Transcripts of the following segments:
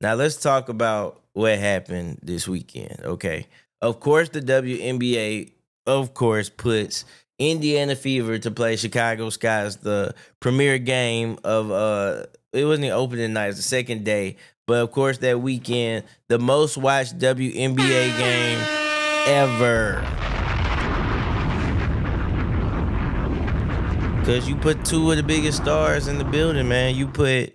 Now let's talk about what happened this weekend. Okay. Of course, the WNBA, of course, puts Indiana Fever to play Chicago Skies, the premier game of it wasn't the opening night, it's the second day. But of course, that weekend, the most watched WNBA game ever. Cause you put two of the biggest stars in the building, man. You put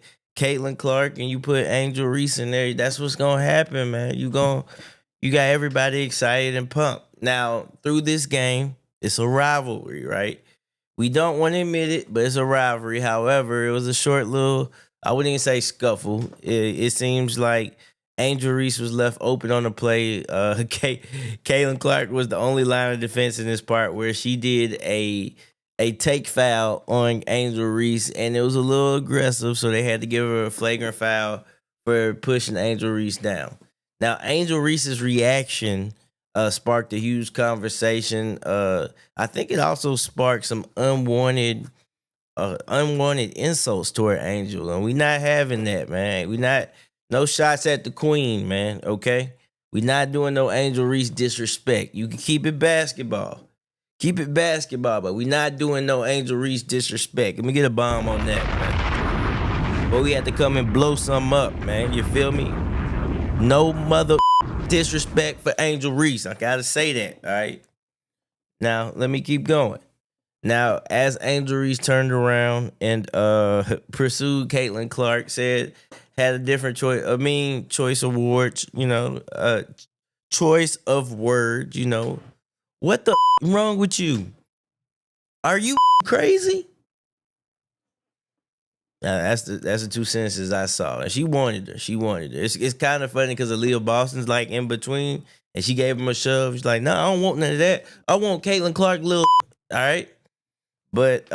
Clarke and you put Angel Reese in there. That's what's gonna happen, man. You got everybody excited and pumped. Now through this game, it's a rivalry, right? We don't want to admit it, but it's a rivalry. However, it was a short little, I wouldn't even say scuffle. It seems like Angel Reese was left open on the play. Clarke was the only line of defense in this part where she did a take foul on Angel Reese, and it was a little aggressive, so they had to give her a flagrant foul for pushing Angel Reese down. Now, Angel Reese's reaction sparked a huge conversation. I think it also sparked some unwanted insults toward Angel, and we not having that, man. We not no shots at the queen, man. Okay, we not doing no Angel Reese disrespect. You can keep it basketball. Keep it basketball, but we not doing no Angel Reese disrespect. Let me get a bomb on that, man. But we had to come and blow something up, man. You feel me? No mother disrespect for Angel Reese. I gotta say that, all right? Now, let me keep going. Now, as Angel Reese turned around and pursued Clarke, had a different choice. Choice awards, choice of words, What the wrong with you? Are you crazy? That's the two sentences I saw, and she wanted her. It's kind of funny because Aaliyah Boston's like in between, and she gave him a shove. She's like, "No, I don't want none of that. I want Clarke, little." All right, but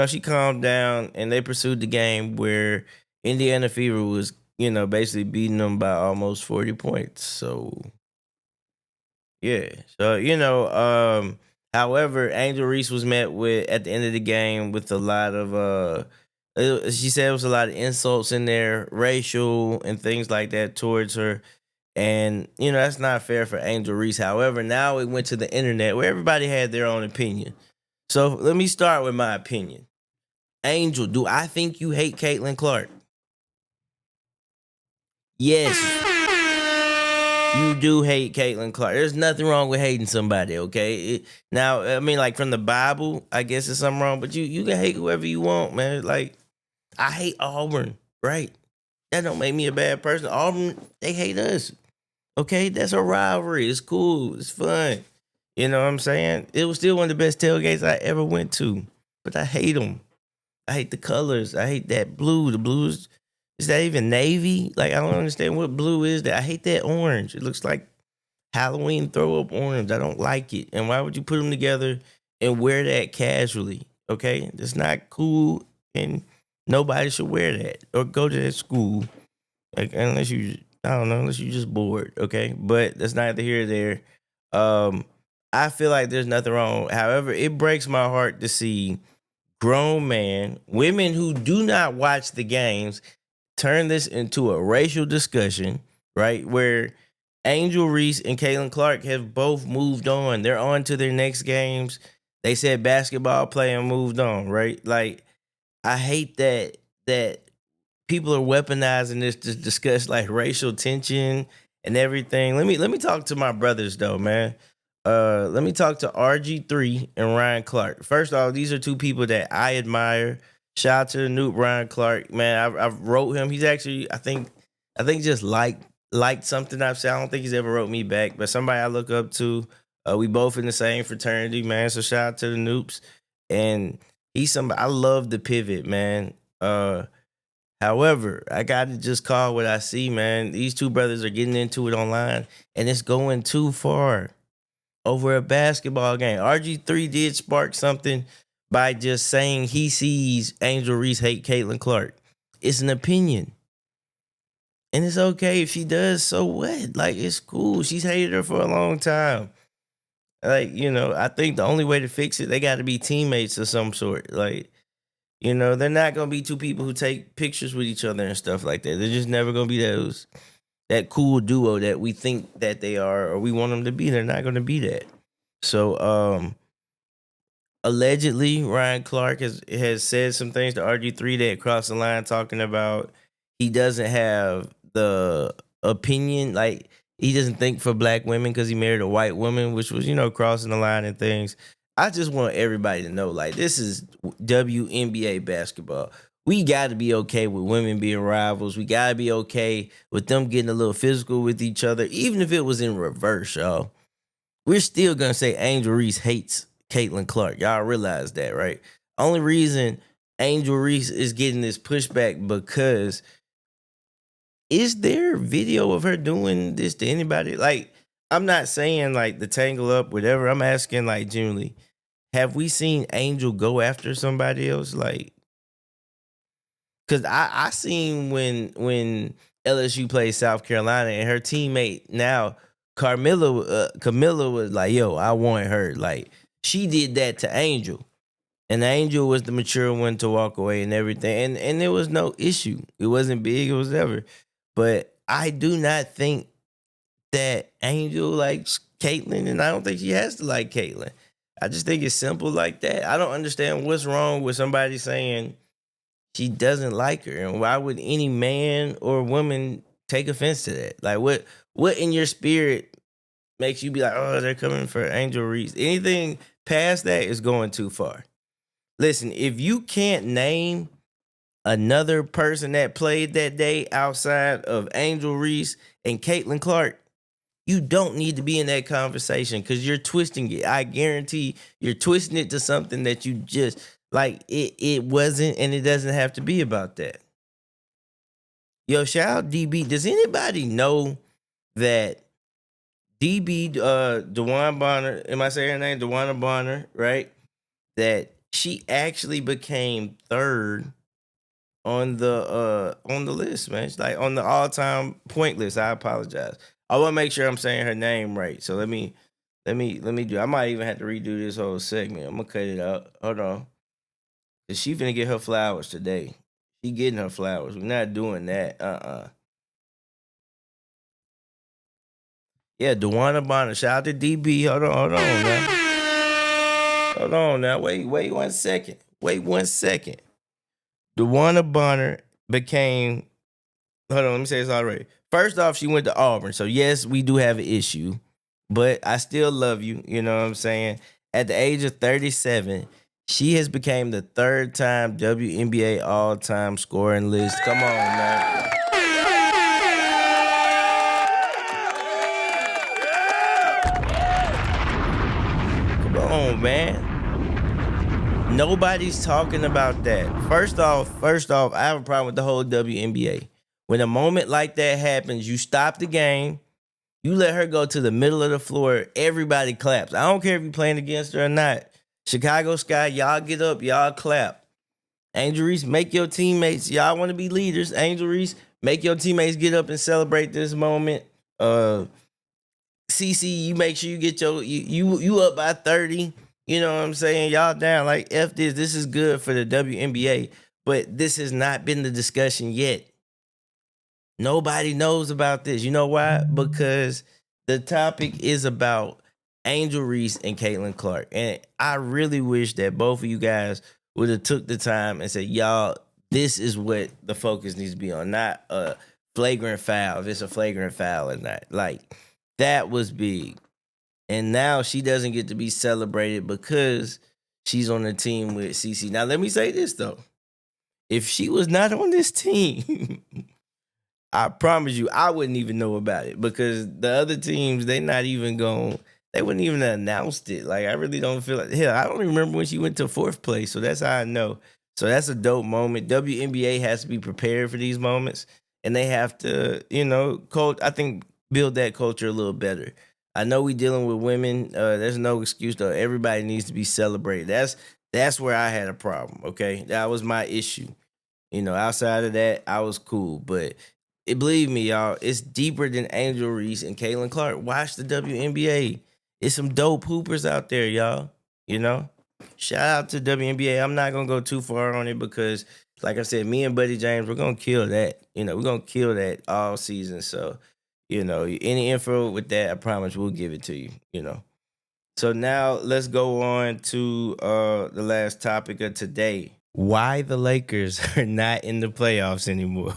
she calmed down, and they pursued the game where Indiana Fever was, basically beating them by almost 40 points. So yeah. So, however, Angel Reese was met with at the end of the game with a lot of she said it was a lot of insults in there, racial and things like that towards her. And, that's not fair for Angel Reese. However, now it went to the internet where everybody had their own opinion. So let me start with my opinion. Angel, do I think you hate Clarke? Yes. You do hate Clarke. There's nothing wrong with hating somebody, okay? Now, like from the Bible, I guess there's something wrong, but you can hate whoever you want, man. Like, I hate Auburn, right? That don't make me a bad person. Auburn, they hate us, okay? That's a rivalry. It's cool. It's fun. You know what I'm saying? It was still one of the best tailgates I ever went to, but I hate them. I hate the colors. I hate that blue. The blue is that even navy? Like, I don't understand what blue is that. I hate that orange. It looks like Halloween throw up orange. I don't like it. And why would you put them together and wear that casually? Okay? That's not cool, and nobody should wear that or go to that school. Like, unless you just bored, okay? But that's neither here nor there. I feel like there's nothing wrong. However, it breaks my heart to see grown women who do not watch the games turn this into a racial discussion, right? Where Angel Reese and Clarke have both moved on. They're on to their next games. They said basketball player moved on, right? Like, I hate that people are weaponizing this to discuss like racial tension and everything. Let me talk to my brothers though, man. Let me talk to RG3 and Ryan Clarke. First off, these are two people that I admire. Shout out to the Noob Ryan Clarke, man. I've wrote him. He's actually, I think just liked something I've said. I don't think he's ever wrote me back, but somebody I look up to. We both in the same fraternity, man. So shout out to the Noobs. And he's somebody I love the pivot, man. However, I got to just call what I see, man. These two brothers are getting into it online, and it's going too far over a basketball game. RG3 did spark something by just saying he sees Angel Reese hate Clarke. It's an opinion. And it's okay if she does, so what? Like, it's cool. She's hated her for a long time. Like, I think the only way to fix it, they got to be teammates of some sort. Like, You know, they're not gonna be two people who take pictures with each other and stuff like that. They're just never gonna be that cool duo that we think that they are or we want them to be. They're not gonna be that. So allegedly Ryan Clarke has said some things to RG3 that crossed the line, talking about he doesn't have the opinion, like he doesn't think for black women because he married a white woman, which was, crossing the line and things. I just want everybody to know, like, this is WNBA basketball. We got to be okay with women being rivals. We got to be okay with them getting a little physical with each other, even if it was in reverse, y'all. We're still gonna say Angel Reese hates Caitlin Clarke. Y'all realize that, right? Only reason Angel Reese is getting this pushback because is there video of her doing this to anybody? Like, I'm not saying like the tangle up, whatever. I'm asking like genuinely, have we seen Angel go after somebody else? Like, cause I seen when LSU played South Carolina and her teammate now Camilla was like, yo, I want her. Like, she did that to Angel. And Angel was the mature one to walk away and everything. And there was no issue. It wasn't big, it was ever. But I do not think that Angel likes Caitlyn, and I don't think she has to like Caitlyn. I just think it's simple like that. I don't understand what's wrong with somebody saying she doesn't like her. And why would any man or woman take offense to that? Like, what in your spirit makes you be like, oh, they're coming for Angel Reese? Anything past that is going too far. Listen, if you can't name another person that played that day outside of Angel Reese and Caitlin Clarke, you don't need to be in that conversation because you're twisting it. I guarantee you're twisting it to something that you just like it wasn't, and it doesn't have to be about that. Yo, shout out DB. Does anybody know that DB Dewan Bonner, am I saying her name? Dewana Bonner, right? That she actually became third on the list, man. It's like on the all-time point list. I apologize. I want to make sure I'm saying her name right. So let me do. I might even have to redo this whole segment. I'm gonna cut it out. Hold on. Cause she finna get her flowers today. She getting her flowers. We're not doing that. Yeah, Dewana Bonner. Shout out to DB. Hold on now. Hold on now. Wait 1 second. Wait 1 second. Dewana Bonner became. Hold on, let me say this already. First off, she went to Auburn. So yes, we do have an issue. But I still love you. You know what I'm saying? At the age of 37, she has become the third time WNBA all-time scoring list. Come on, man. Come on, man. Nobody's talking about that. First off, I have a problem with the whole WNBA. When a moment like that happens, you stop the game, you let her go to the middle of the floor, everybody claps. I don't care if you're playing against her or not. Chicago Sky, y'all get up, y'all clap. Angel Reese, make your teammates, y'all want to be leaders. Angel Reese, make your teammates get up and celebrate this moment. CC, you make sure you get you up by 30. You know what I'm saying? Y'all down. Like, F this. This is good for the WNBA. But this has not been the discussion yet. Nobody knows about this. You know why? Because the topic is about Angel Reese and Caitlin Clarke. And I really wish that both of you guys would have took the time and said, y'all, this is what the focus needs to be on. Not a flagrant foul, if it's a flagrant foul or not. Like, that was big. And now she doesn't get to be celebrated because she's on the team with CC. Now, let me say this, though. If she was not on this team, I promise you, I wouldn't even know about it because the other teams, they wouldn't even announced it. Like, I really don't feel like, hell, I don't even remember when she went to fourth place. So that's how I know. So that's a dope moment. WNBA has to be prepared for these moments, and they have to, I think, build that culture a little better. I know we dealing with women. There's no excuse though. Everybody needs to be celebrated. That's where I had a problem. Okay, that was my issue. Outside of that, I was cool. But believe me, y'all, it's deeper than Angel Reese and Caitlin Clarke. Watch the WNBA. It's some dope hoopers out there, y'all. You know. Shout out to WNBA. I'm not gonna go too far on it because, like I said, me and Buddy James, we're gonna kill that. We're gonna kill that all season. So, any info with that, I promise we'll give it to you. So now let's go on to the last topic of today. Why the Lakers are not in the playoffs anymore.